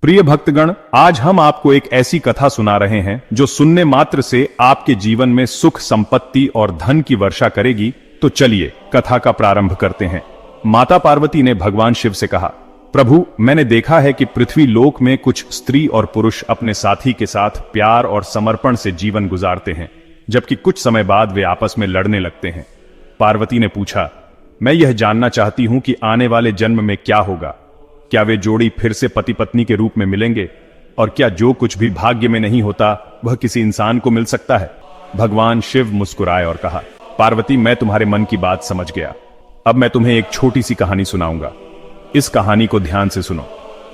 प्रिय भक्तगण, आज हम आपको एक ऐसी कथा सुना रहे हैं जो सुनने मात्र से आपके जीवन में सुख, संपत्ति और धन की वर्षा करेगी। तो चलिए कथा का प्रारंभ करते हैं। माता पार्वती ने भगवान शिव से कहा, प्रभु, मैंने देखा है कि पृथ्वी लोक में कुछ स्त्री और पुरुष अपने साथी के साथ प्यार और समर्पण से जीवन गुजारते हैं, जबकि कुछ समय बाद वे आपस में लड़ने लगते हैं। पार्वती ने पूछा, मैं यह जानना चाहती हूं कि आने वाले जन्म में क्या होगा। क्या वे जोड़ी फिर से पति पत्नी के रूप में मिलेंगे? और क्या जो कुछ भी भाग्य में नहीं होता वह किसी इंसान को मिल सकता है? भगवान शिव मुस्कुराए और कहा, पार्वती, मैं तुम्हारे मन की बात समझ गया। अब मैं तुम्हें एक छोटी सी कहानी सुनाऊंगा। इस कहानी को ध्यान से सुनो,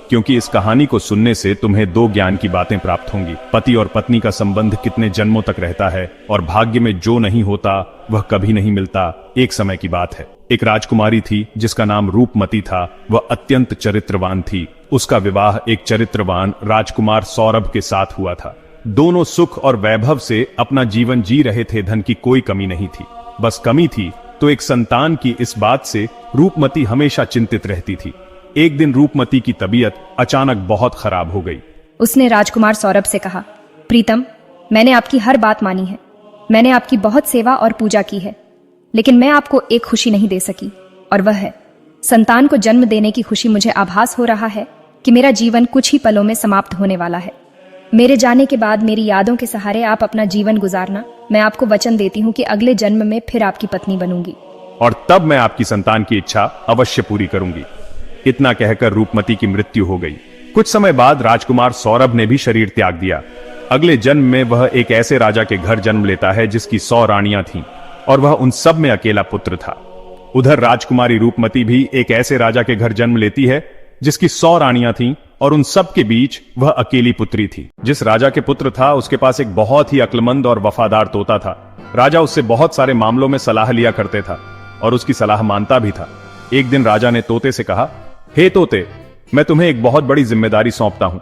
क्योंकि इस कहानी को सुनने से तुम्हें दो ज्ञान की बातें प्राप्त होंगी। पति और पत्नी का संबंध कितने जन्मों तक रहता है और भाग्य में जो नहीं होता वह कभी नहीं मिलता। एक समय की बात है, एक राजकुमारी थी जिसका नाम रूपमती था। वह अत्यंत चरित्रवान थी। उसका विवाह एक चरित्रवान राजकुमार सौरभ के साथ हुआ था। दोनों सुख और वैभव से अपना जीवन जी रहे थे। धन की कोई कमी नहीं थी, बस कमी थी तो एक संतान की। इस बात से रूपमती हमेशा चिंतित रहती थी। एक दिन रूपमती की तबीयत अचानक बहुत खराब हो गई। उसने राजकुमार सौरभ से कहा, प्रीतम, मैंने आपकी हर बात मानी है। मैंने आपकी बहुत सेवा और पूजा की है, लेकिन मैं आपको एक खुशी नहीं दे सकी, और वह है संतान को जन्म देने की खुशी। मुझे आभास हो रहा है कि मेरा जीवन कुछ ही पलों में समाप्त होने वाला है। मेरे जाने के बाद मेरी यादों के सहारे आप अपना जीवन गुजारना। मैं आपको वचन देती हूँ कि अगले जन्म में फिर आपकी पत्नी बनूंगी, और तब मैं आपकी संतान की इच्छा अवश्य पूरी करूंगी। इतना कहकर रूपमती की मृत्यु हो गई। कुछ समय बाद राजकुमार सौरभ ने भी शरीर त्याग दिया। अगले जन्म में वह एक ऐसे राजा के घर जन्म लेता है जिसकी 100 रानियां थीं, और वह उन सब में अकेला पुत्र था। उधर राजकुमारी रूपमती भी एक ऐसे राजा के घर जन्म लेती है जिसकी 100 रानियां थीं, और उन सब के बीच वह अकेली पुत्री थी। जिस राजा के पुत्र था उसके पास एक बहुत ही अक्लमंद और वफादार तोता था। राजा उससे बहुत सारे मामलों में सलाह लिया करते था और उसकी सलाह मानता भी था। एक दिन राजा ने तोते से कहा, हे तोते, मैं तुम्हें एक बहुत बड़ी जिम्मेदारी सौंपता हूं।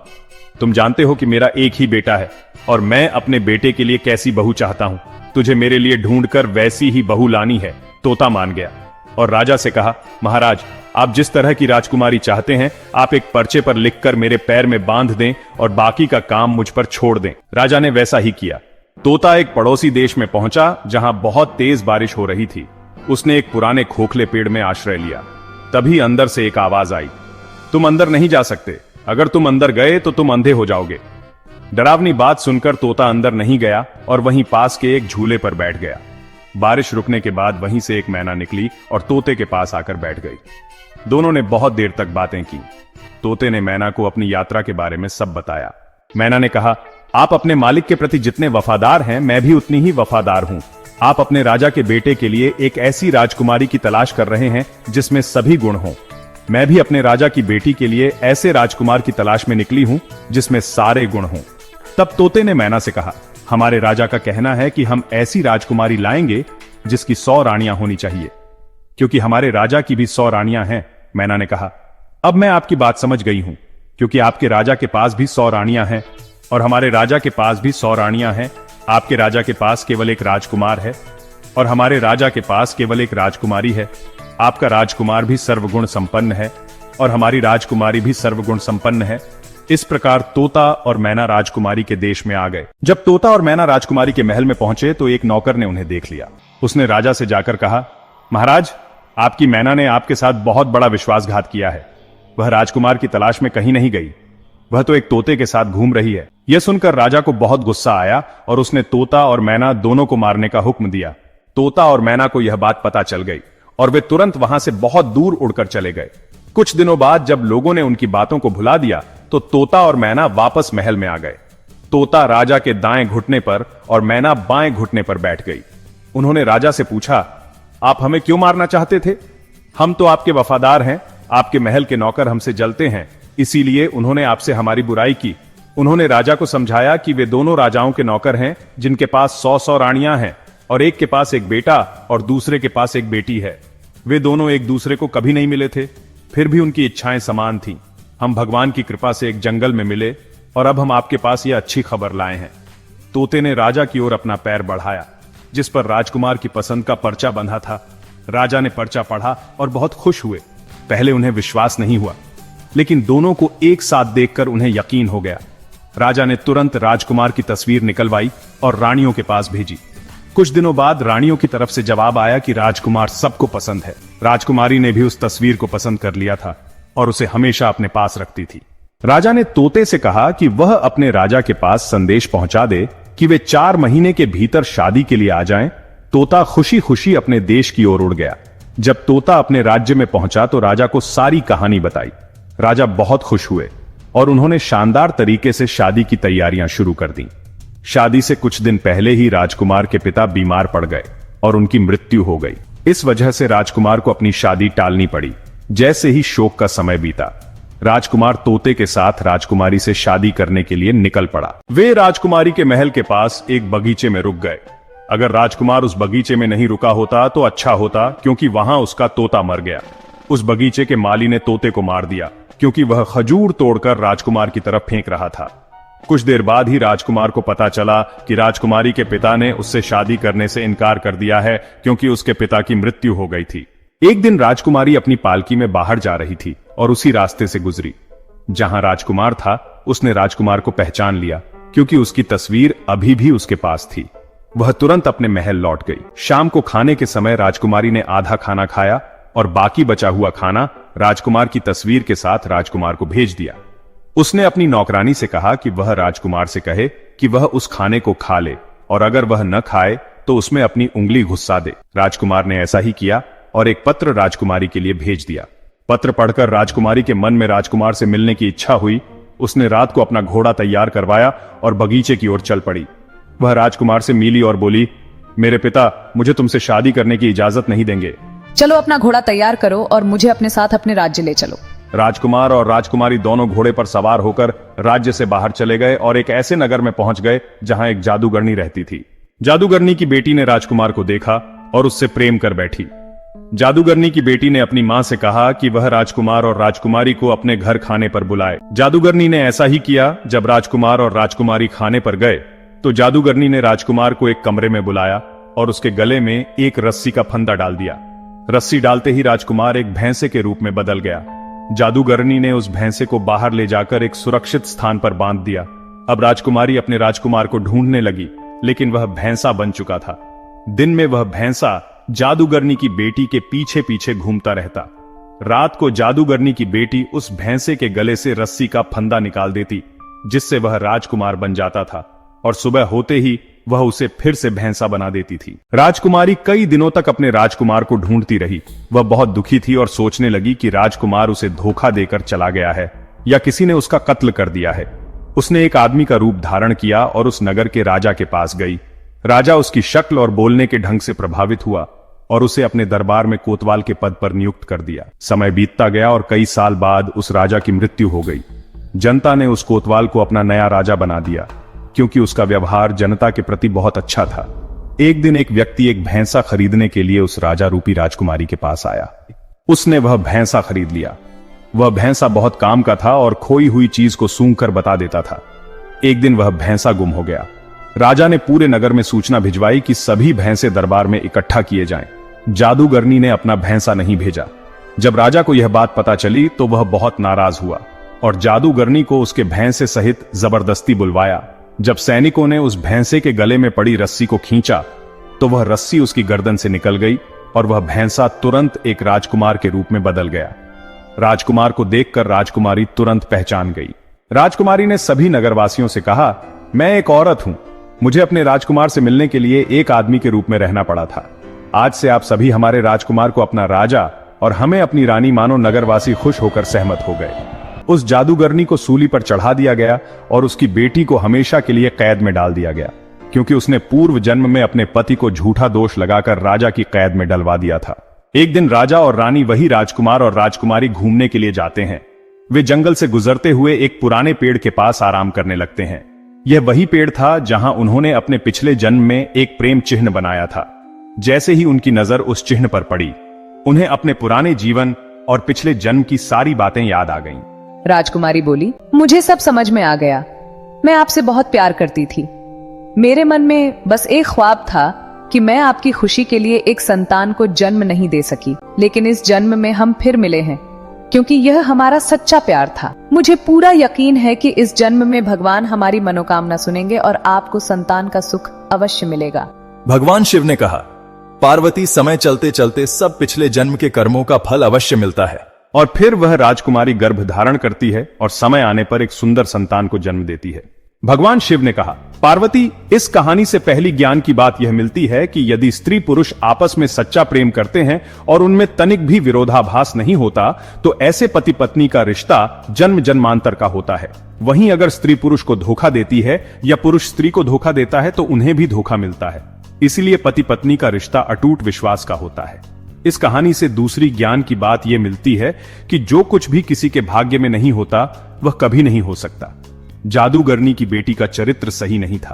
तुम जानते हो कि मेरा एक ही बेटा है और मैं अपने बेटे के लिए कैसी बहू चाहता हूं। तुझे मेरे लिए ढूंढकर वैसी ही बहू लानी है। तोता मान गया और राजा से कहा, महाराज, आप जिस तरह की राजकुमारी चाहते हैं आप एक पर्चे पर लिखकर मेरे पैर में बांध दें और बाकी का काम मुझ पर छोड़ दें। राजा ने वैसा ही किया। तोता एक पड़ोसी देश में पहुंचा जहां बहुत तेज बारिश हो रही थी। उसने एक पुराने खोखले पेड़ में आश्रय लिया। तभी अंदर से एक आवाज आई, तुम अंदर नहीं जा सकते। अगर तुम अंदर गए तो तुम अंधे हो जाओगे। डरावनी बात सुनकर तोता अंदर नहीं गया और वहीं पास के एक झूले पर बैठ गया। बारिश रुकने के बाद वहीं से एक मैना निकली और तोते के पास आकर बैठ गई। दोनों ने बहुत देर तक बातें की। तोते ने मैना को अपनी यात्रा के बारे में सब बताया। मैना ने कहा, आप अपने मालिक के प्रति जितने वफादार हैं मैं भी उतनी ही वफादार हूं। आप अपने राजा के बेटे के लिए एक ऐसी राजकुमारी की तलाश कर रहे हैं जिसमें सभी गुण हों। मैं भी अपने राजा की बेटी के लिए ऐसे राजकुमार की तलाश में निकली हूं जिसमें सारे गुण हों। तब तोते ने मैना से कहा, हमारे राजा का कहना है कि हम ऐसी राजकुमारी लाएंगे जिसकी 100 रानियां होनी चाहिए, क्योंकि हमारे राजा की भी 100 रानियां हैं। मैना ने कहा, अब मैं आपकी बात समझ गई हूं, क्योंकि आपके राजा के पास भी 100 रानियां हैं और हमारे राजा के पास भी 100 रानियां हैं। आपके राजा के पास केवल एक राजकुमार है और हमारे राजा के पास केवल एक राजकुमारी है। आपका राजकुमार भी सर्वगुण संपन्न है और हमारी राजकुमारी भी सर्वगुण संपन्न है। इस प्रकार तोता और मैना राजकुमारी के देश में आ गए। जब तोता और मैना राजकुमारी के महल में पहुंचे तो एक नौकर ने उन्हें देख लिया। उसने राजा से जाकर कहा, महाराज, आपकी मैना ने आपके साथ बहुत बड़ा विश्वासघात किया है। वह राजकुमार की तलाश में कहीं नहीं गई, वह तो एक तोते के साथ घूम रही है। यह सुनकर राजा को बहुत गुस्सा आया और उसने तोता और मैना दोनों को मारने का हुक्म दिया। तोता और मैना को यह बात पता चल गई और वे तुरंत वहां से बहुत दूर उड़कर चले गए। कुछ दिनों बाद जब लोगों ने उनकी बातों को भुला दिया तो तोता और मैना वापस महल में आ गए। तोता राजा के दाएं घुटने पर और मैना बाएं घुटने पर बैठ गई। उन्होंने राजा से पूछा, आप हमें क्यों मारना चाहते थे? हम तो आपके वफादार हैं। आपके महल के नौकर हमसे जलते हैं, इसीलिए उन्होंने आपसे हमारी बुराई की। उन्होंने राजा को समझाया कि वे दोनों राजाओं के नौकर हैं जिनके पास 100 रानियां हैं और एक के पास एक बेटा और दूसरे के पास एक बेटी है। वे दोनों एक दूसरे को कभी नहीं मिले थे, फिर भी उनकी इच्छाएं समान थीं। हम भगवान की कृपा से एक जंगल में मिले और अब हम आपके पास यह अच्छी खबर लाए हैं। तोते ने राजा की ओर अपना पैर बढ़ाया, जिस पर राजकुमार की पसंद का पर्चा बंधा था। राजा ने पर्चा पढ़ा और बहुत खुश हुए। पहले उन्हें विश्वास नहीं हुआ। लेकिन दोनों को एक साथ देखकर उन्हें यकीन हो गया। राजा ने तुरंत राजकुमार की तस्वीर निकलवाई और रानियों के पास भेजी। कुछ दिनों बाद रानियों की तरफ से जवाब आया कि राजकुमार सबको पसंद है। राजकुमारी ने भी उस तस्वीर को पसंद कर लिया था और उसे हमेशा अपने पास रखती थी। राजा ने तोते से कहा कि वह अपने राजा के पास संदेश पहुंचा दे कि वे 4 महीने के भीतर शादी के लिए आ जाएं। तोता खुशी खुशी अपने देश की ओर उड़ गया। जब तोता अपने राज्य में पहुंचा तो राजा को सारी कहानी बताई। राजा बहुत खुश हुए और उन्होंने शानदार तरीके से शादी की तैयारियां शुरू कर दी। शादी से कुछ दिन पहले ही राजकुमार के पिता बीमार पड़ गए और उनकी मृत्यु हो गई। इस वजह से राजकुमार को अपनी शादी टालनी पड़ी। जैसे ही शोक का समय बीता, राजकुमार तोते के साथ राजकुमारी से शादी करने के लिए निकल पड़ा। वे राजकुमारी के महल के पास एक बगीचे में रुक गए। अगर राजकुमार उस बगीचे में नहीं रुका होता तो अच्छा होता, क्योंकि वहां उसका तोता मर गया। उस बगीचे के माली ने तोते को मार दिया क्योंकि वह खजूर तोड़कर राजकुमार की तरफ फेंक रहा था। कुछ देर बाद ही राजकुमार को पता चला कि राजकुमारी के पिता ने उससे शादी करने से इनकार कर दिया है क्योंकि उसके पिता की मृत्यु हो गई थी। एक दिन राजकुमारी अपनी पालकी में बाहर जा रही थी और उसी रास्ते से गुजरी। जहां राजकुमार था, उसने राजकुमार को पहचान लिया क्योंकि उसकी तस्वीर अभी भी उसके पास थी। वह तुरंत अपने महल लौट गई। शाम को खाने के समय राजकुमारी ने आधा खाना खाया और बाकी बचा हुआ खाना राजकुमार की तस्वीर के साथ राजकुमार को भेज दिया। उसने अपनी नौकरानी से कहा कि वह राजकुमार से कहे कि वह उस खाने को खा ले और अगर वह न खाए तो उसमें अपनी उंगली घुसा दे। राजकुमार ने ऐसा ही किया और एक पत्र राजकुमारी के लिए भेज दिया। पत्र पढ़कर राजकुमारी के मन में राजकुमार से मिलने की इच्छा हुई। उसने रात को अपना घोड़ा तैयार करवाया और बगीचे की ओर चल पड़ी। वह राजकुमार से मिली और बोली, मेरे पिता मुझे तुमसे शादी करने की इजाजत नहीं देंगे। चलो अपना घोड़ा तैयार करो और मुझे अपने साथ अपने राज्य ले चलो। राजकुमार और राजकुमारी दोनों घोड़े पर सवार होकर राज्य से बाहर चले गए और एक ऐसे नगर में पहुंच गए जहां एक जादूगरनी रहती थी। जादूगरनी की बेटी ने राजकुमार को देखा और उससे प्रेम कर बैठी। जादूगरनी की बेटी ने अपनी मां से कहा कि वह राजकुमार और राजकुमारी को अपने घर खाने पर बुलाए। जादूगरनी ने ऐसा ही किया। जब राजकुमार और राजकुमारी खाने पर गए तो जादूगरनी ने राजकुमार को एक कमरे में बुलाया और उसके गले में एक रस्सी का फंदा डाल दिया। रस्सी डालते ही राजकुमार एक भैंसे के रूप में बदल गया। जादूगरनी ने उस भैंसे को बाहर ले जाकर एक सुरक्षित स्थान पर बांध दिया। अब राजकुमारी अपने राजकुमार को ढूंढने लगी, लेकिन वह भैंसा बन चुका था। दिन में वह भैंसा जादूगरनी की बेटी के पीछे पीछे घूमता रहता। रात को जादूगरनी की बेटी उस भैंसे के गले से रस्सी का फंदा निकाल देती, जिससे वह राजकुमार बन जाता था और सुबह होते ही वह उसे फिर से भैंसा बना देती थी। राजकुमारी कई दिनों तक अपने राजकुमार को ढूंढती रही। वह बहुत दुखी थी और सोचने लगी कि राजकुमार उसे धोखा देकर चला गया है या किसी ने उसका कत्ल कर दिया है। उसने एक आदमी का रूप धारण किया और उस नगर के राजा के पास गई। राजा उसकी शक्ल और बोलने के ढंग से प्रभावित हुआ और उसे अपने दरबार में कोतवाल के पद पर नियुक्त कर दिया। समय बीतता गया और कई साल बाद उस राजा की मृत्यु हो गई। जनता ने उस कोतवाल को अपना नया राजा बना दिया क्योंकि उसका व्यवहार जनता के प्रति बहुत अच्छा था। एक दिन एक व्यक्ति एक भैंसा खरीदने के लिए उस राजा रूपी राजकुमारी के पास आया। उसने वह भैंसा खरीद लिया। वह भैंसा बहुत काम का था और खोई हुई चीज को सूंघकर बता देता था। एक दिन वह भैंसा गुम हो गया। राजा ने पूरे नगर में सूचना भिजवाई कि सभी भैंसे दरबार में इकट्ठा किए जाएं। जादूगरनी ने अपना भैंसा नहीं भेजा। जब राजा को यह बात पता चली तो वह बहुत नाराज हुआ और जादूगरनी को उसके भैंसे सहित जबरदस्ती बुलवाया। जब सैनिकों ने उस भैंसे के गले में पड़ी रस्सी को खींचा तो वह रस्सी उसकी गर्दन से निकल गई और वह भैंसा तुरंत एक राजकुमार के रूप में बदल गया। राजकुमार को देखकर राजकुमारी तुरंत पहचान गई। राजकुमारी ने सभी नगरवासियों से कहा, मैं एक औरत हूं। मुझे अपने राजकुमार से मिलने के लिए एक आदमी के रूप में रहना पड़ा था। आज से आप सभी हमारे राजकुमार को अपना राजा और हमें अपनी रानी मानो। नगरवासी खुश होकर सहमत हो गए। उस जादूगरनी को सूली पर चढ़ा दिया गया और उसकी बेटी को हमेशा के लिए कैद में डाल दिया गया क्योंकि उसने पूर्व जन्म में अपने पति को झूठा दोष लगाकर राजा की कैद में डलवा दिया था। एक दिन राजा और रानी वही राजकुमार और राजकुमारी घूमने के लिए जाते हैं। वे जंगल से गुजरते हुए एक पुराने पेड़ के पास आराम करने लगते हैं। यह वही पेड़ था जहां उन्होंने अपने पिछले जन्म में एक प्रेम चिन्ह बनाया था। जैसे ही उनकी नजर उस चिन्ह पर पड़ी, उन्हें अपने पुराने जीवन और पिछले जन्म की सारी बातें याद आ गईं। राजकुमारी बोली, मुझे सब समझ में आ गया। मैं आपसे बहुत प्यार करती थी। मेरे मन में बस एक ख्वाब था कि मैं आपकी खुशी के लिए एक संतान को जन्म नहीं दे सकी, लेकिन इस जन्म में हम फिर मिले हैं। क्योंकि यह हमारा सच्चा प्यार था। मुझे पूरा यकीन है कि इस जन्म में भगवान हमारी मनोकामना सुनेंगे और आपको संतान का सुख अवश्य मिलेगा। भगवान शिव ने कहा, पार्वती, समय चलते चलते सब पिछले जन्म के कर्मों का फल अवश्य मिलता है। और फिर वह राजकुमारी गर्भ धारण करती है और समय आने पर एक सुंदर संतान को जन्म देती है। भगवान शिव ने कहा, पार्वती, इस कहानी से पहली ज्ञान की बात यह मिलती है कि यदि स्त्री पुरुष आपस में सच्चा प्रेम करते हैं और उनमें तनिक भी विरोधाभास नहीं होता, तो ऐसे पति पत्नी का रिश्ता जन्म जन्मांतर का होता है। वहीं अगर स्त्री पुरुष को धोखा देती है या पुरुष स्त्री को धोखा देता है तो उन्हें भी धोखा मिलता है। इसीलिए पति पत्नी का रिश्ता अटूट विश्वास का होता है। इस कहानी से दूसरी ज्ञान की बात यह मिलती है कि जो कुछ भी किसी के भाग्य में नहीं होता वह कभी नहीं हो सकता। जादूगरनी की बेटी का चरित्र सही नहीं था।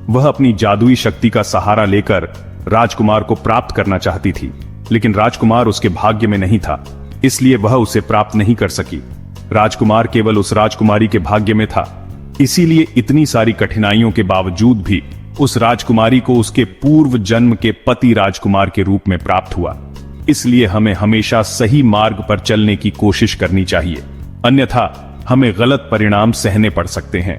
वह अपनी जादुई शक्ति का सहारा लेकर राजकुमार को प्राप्त करना चाहती थी, लेकिन राजकुमार उसके भाग्य में नहीं था, इसलिए वह उसे प्राप्त नहीं कर सकी। राजकुमार केवल उस राजकुमारी के भाग्य में था, इसीलिए इतनी सारी कठिनाइयों के बावजूद भी उस राजकुमारी को उसके पूर्व जन्म के पति राजकुमार के रूप में प्राप्त हुआ। इसलिए हमें हमेशा सही मार्ग पर चलने की कोशिश करनी चाहिए, अन्यथा हमें गलत परिणाम सहने पड़ सकते हैं।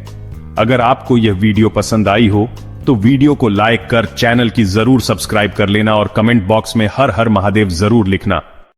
अगर आपको यह वीडियो पसंद आई हो तो वीडियो को लाइक कर चैनल की जरूर सब्सक्राइब कर लेना और कमेंट बॉक्स में हर हर महादेव जरूर लिखना।